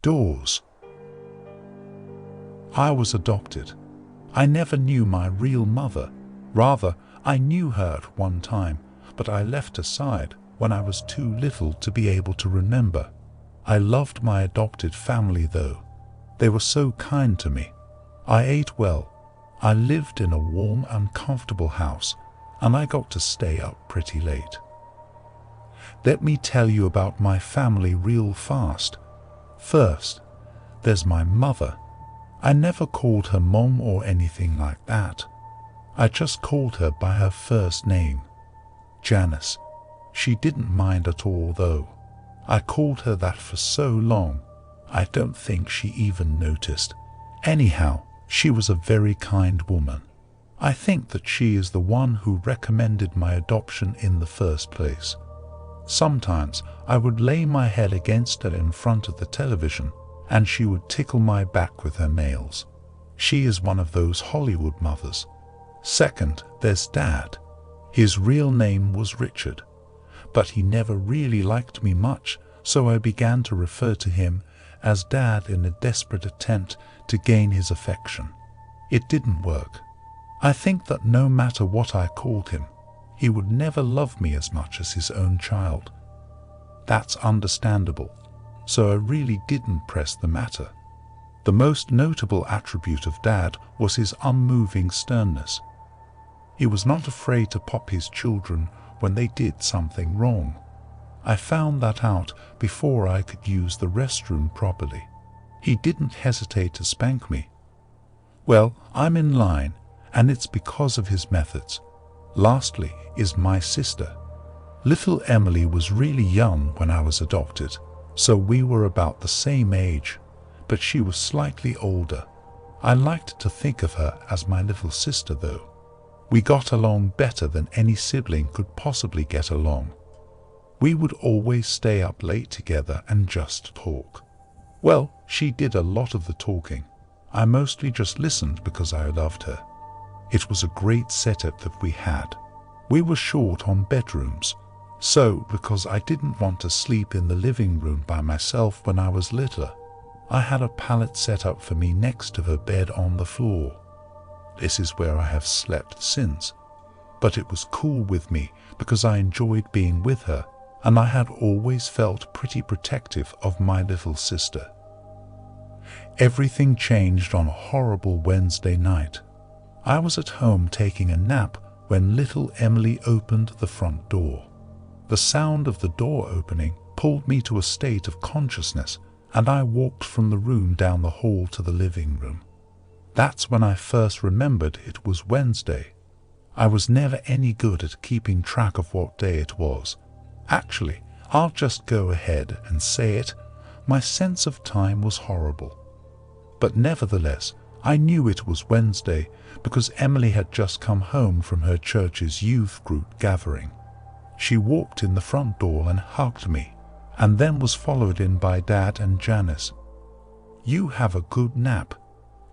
Doors. I was adopted. I never knew my real mother. Rather, I knew her at one time, but I left her side when I was too little to be able to remember. I loved my adopted family though. They were so kind to me. I ate well. I lived in a warm and comfortable house, and I got to stay up pretty late. Let me tell you about my family real fast. First, there's my mother. I never called her Mom or anything like that. I just called her by her first name, Janice. She didn't mind at all though. I called her that for so long, I don't think she even noticed. Anyhow, she was a very kind woman. I think that she is the one who recommended my adoption in the first place. Sometimes I would lay my head against her in front of the television, and she would tickle my back with her nails. She is one of those Hollywood mothers. Second, there's Dad. His real name was Richard, but he never really liked me much, so I began to refer to him as Dad in a desperate attempt to gain his affection. It didn't work. I think that no matter what I called him, he would never love me as much as his own child. That's understandable, so I really didn't press the matter. The most notable attribute of Dad was his unmoving sternness. He was not afraid to pop his children when they did something wrong. I found that out before I could use the restroom properly. He didn't hesitate to spank me. Well, I'm in line, and it's because of his methods. Lastly is my sister. Little Emily was really young when I was adopted, so we were about the same age, but she was slightly older. I liked to think of her as my little sister though. We got along better than any sibling could possibly get along. We would always stay up late together and just talk. Well, she did a lot of the talking. I mostly just listened because I loved her. It was a great setup that we had. We were short on bedrooms, so because I didn't want to sleep in the living room by myself when I was littler, I had a pallet set up for me next to her bed on the floor. This is where I have slept since, but it was cool with me because I enjoyed being with her, and I had always felt pretty protective of my little sister. Everything changed on a horrible Wednesday night. I was at home taking a nap when little Emily opened the front door. The sound of the door opening pulled me to a state of consciousness, and I walked from the room down the hall to the living room. That's when I first remembered it was Wednesday. I was never any good at keeping track of what day it was. Actually, I'll just go ahead and say it. My sense of time was horrible. But nevertheless, I knew it was Wednesday because Emily had just come home from her church's youth group gathering. She walked in the front door and hugged me, and then was followed in by Dad and Janice. "You have a good nap?"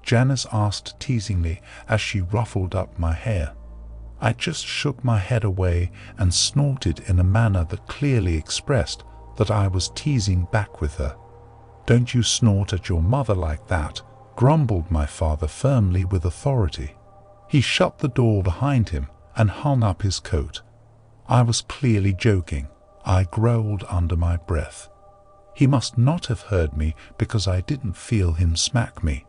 Janice asked teasingly as she ruffled up my hair. I just shook my head away and snorted in a manner that clearly expressed that I was teasing back with her. "Don't you snort at your mother like that," grumbled my father firmly with authority. He shut the door behind him and hung up his coat. I was clearly joking. I growled under my breath. He must not have heard me because I didn't feel him smack me.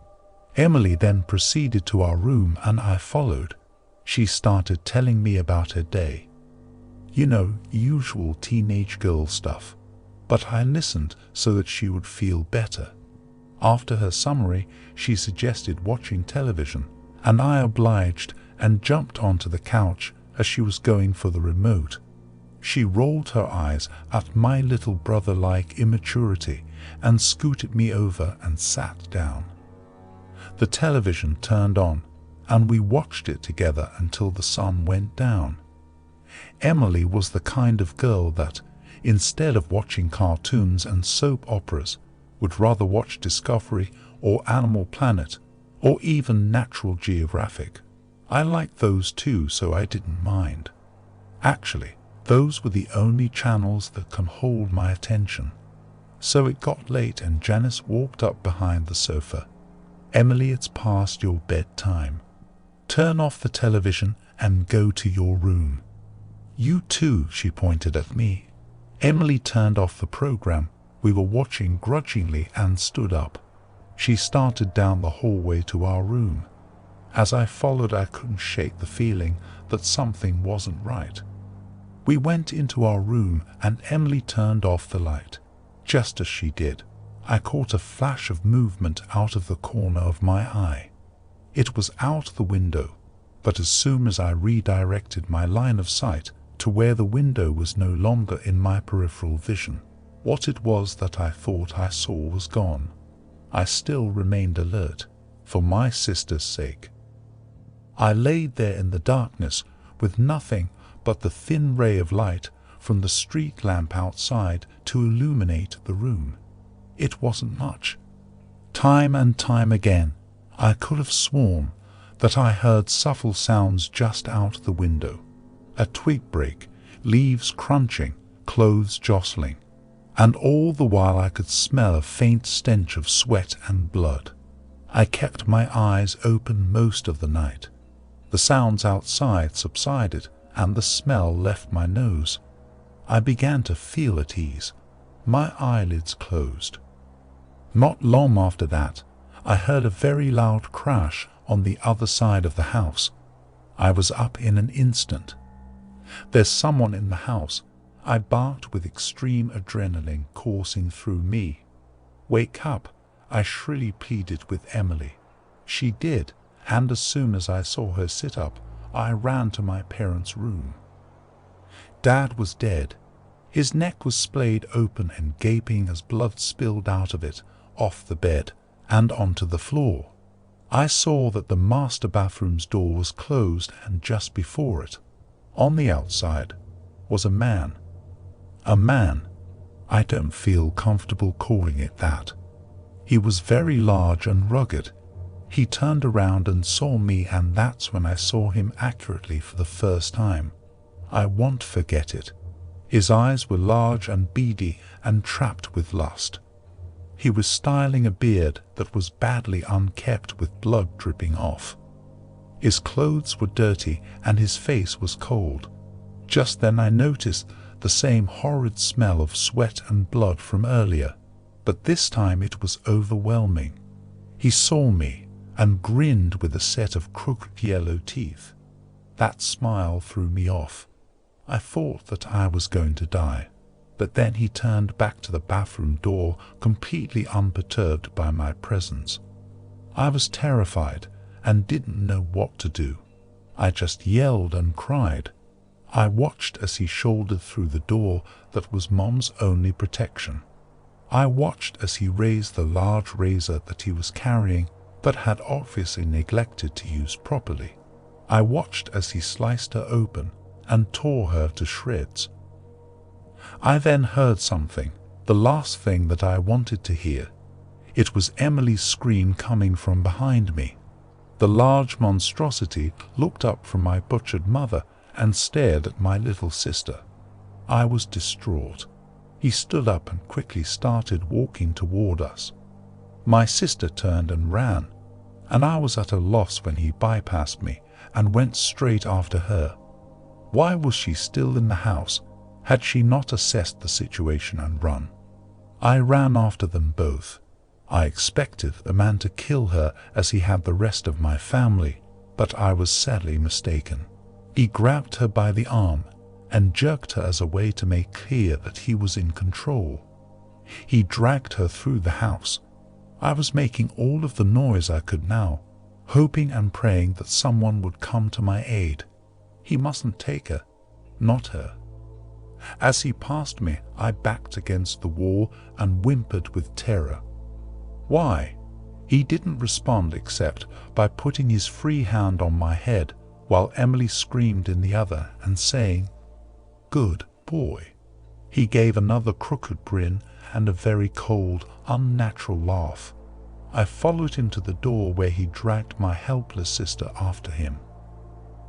Emily then proceeded to our room and I followed. She started telling me about her day. You know, usual teenage girl stuff. But I listened so that she would feel better. After her summary, she suggested watching television, and I obliged and jumped onto the couch as she was going for the remote. She rolled her eyes at my little brother-like immaturity and scooted me over and sat down. The television turned on, and we watched it together until the sun went down. Emily was the kind of girl that, instead of watching cartoons and soap operas, would rather watch Discovery or Animal Planet or even Natural Geographic. I liked those too, so I didn't mind. Actually, those were the only channels that can hold my attention. So it got late and Janice walked up behind the sofa. "Emily, it's past your bedtime. Turn off the television and go to your room." "You too," she pointed at me. Emily turned off the program we were watching grudgingly and stood up. She started down the hallway to our room. As I followed, I couldn't shake the feeling that something wasn't right. We went into our room and Emily turned off the light. Just as she did, I caught a flash of movement out of the corner of my eye. It was out the window, but as soon as I redirected my line of sight to where the window was no longer in my peripheral vision, what it was that I thought I saw was gone. I still remained alert, for my sister's sake. I laid there in the darkness with nothing but the thin ray of light from the street lamp outside to illuminate the room. It wasn't much. Time and time again, I could have sworn that I heard subtle sounds just out the window. A twig break, leaves crunching, clothes jostling, and all the while I could smell a faint stench of sweat and blood. I kept my eyes open most of the night. The sounds outside subsided and the smell left my nose. I began to feel at ease. My eyelids closed. Not long after that, I heard a very loud crash on the other side of the house. I was up in an instant. "There's someone in the house," I barked with extreme adrenaline coursing through me. "Wake up," I shrilly pleaded with Emily. She did, and as soon as I saw her sit up, I ran to my parents' room. Dad was dead. His neck was splayed open and gaping as blood spilled out of it, off the bed, and onto the floor. I saw that the master bathroom's door was closed, and just before it, on the outside, was a man. A man. I don't feel comfortable calling it that. He was very large and rugged. He turned around and saw me, and that's when I saw him accurately for the first time. I won't forget it. His eyes were large and beady and trapped with lust. He was styling a beard that was badly unkempt with blood dripping off. His clothes were dirty and his face was cold. Just then I noticed the same horrid smell of sweat and blood from earlier, but this time it was overwhelming. He saw me and grinned with a set of crooked yellow teeth. That smile threw me off. I thought that I was going to die, but then he turned back to the bathroom door, completely unperturbed by my presence. I was terrified and didn't know what to do. I just yelled and cried. I watched as he shouldered through the door that was Mom's only protection. I watched as he raised the large razor that he was carrying but had obviously neglected to use properly. I watched as he sliced her open and tore her to shreds. I then heard something, the last thing that I wanted to hear. It was Emily's scream coming from behind me. The large monstrosity looked up from my butchered mother and stared at my little sister. I was distraught. He stood up and quickly started walking toward us. My sister turned and ran, and I was at a loss when he bypassed me and went straight after her. Why was she still in the house? Had she not assessed the situation and run? I ran after them both. I expected the man to kill her as he had the rest of my family, but I was sadly mistaken. He grabbed her by the arm and jerked her as a way to make clear that he was in control. He dragged her through the house. I was making all of the noise I could now, hoping and praying that someone would come to my aid. He mustn't take her, not her. As he passed me, I backed against the wall and whimpered with terror. Why? He didn't respond except by putting his free hand on my head while Emily screamed in the other and saying, "Good boy." He gave another crooked grin and a very cold, unnatural laugh. I followed him to the door where he dragged my helpless sister after him.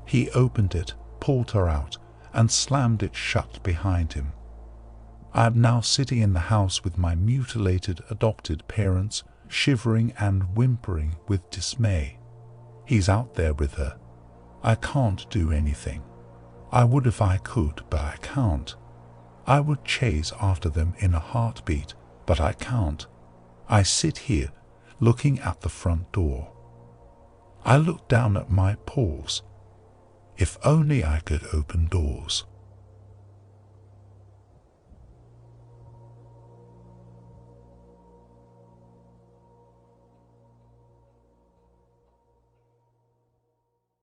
He opened it, pulled her out, and slammed it shut behind him. I am now sitting in the house with my mutilated adopted parents, shivering and whimpering with dismay. He's out there with her. I can't do anything. I would if I could, but I can't. I would chase after them in a heartbeat, but I can't. I sit here, looking at the front door. I look down at my paws. If only I could open doors.